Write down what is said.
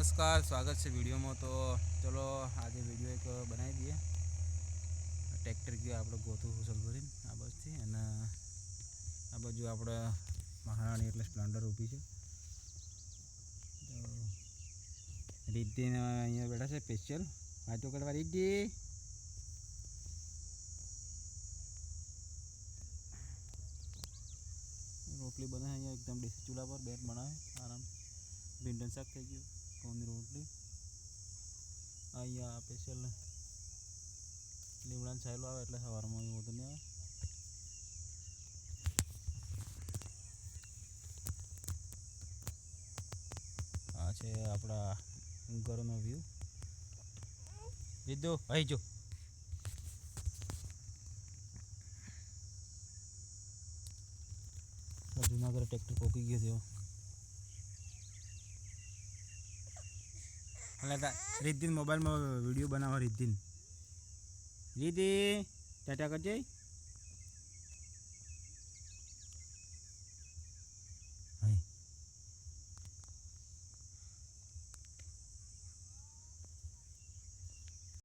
नमस्कार स्वागत है वीडियो में। तो चलो आज वीडियो एक बनाई दिए ट्रेक्टर गयो आप गोतू हुसल भरी आ बस थी आ बाजू आप महाराणी एट स्प्लेन्डर ऊभी है। तो रिद्धि अँ बैठा है स्पेशियल वाँचो करवा रिद्धि रोटली बने अँ एकदम देसी चूल्हा पर बेट बनाए आराम भींडन शाक थी गયું घऊनी रोटली अँ स्पेशियल લીમડાનો છાયલો આવે એટલે સવારમાં એવું બધું નહીં આવે। આ છે આપણા ઘરનો વ્યૂ લીધો અહીં જો જુનાગઢ ટ્રેક્ટર પોકી ગયો થયો એટલે રીતિન મોબાઈલમાં વિડીયો બનાવવા રીતિન રીતિ ટાટા કરજે।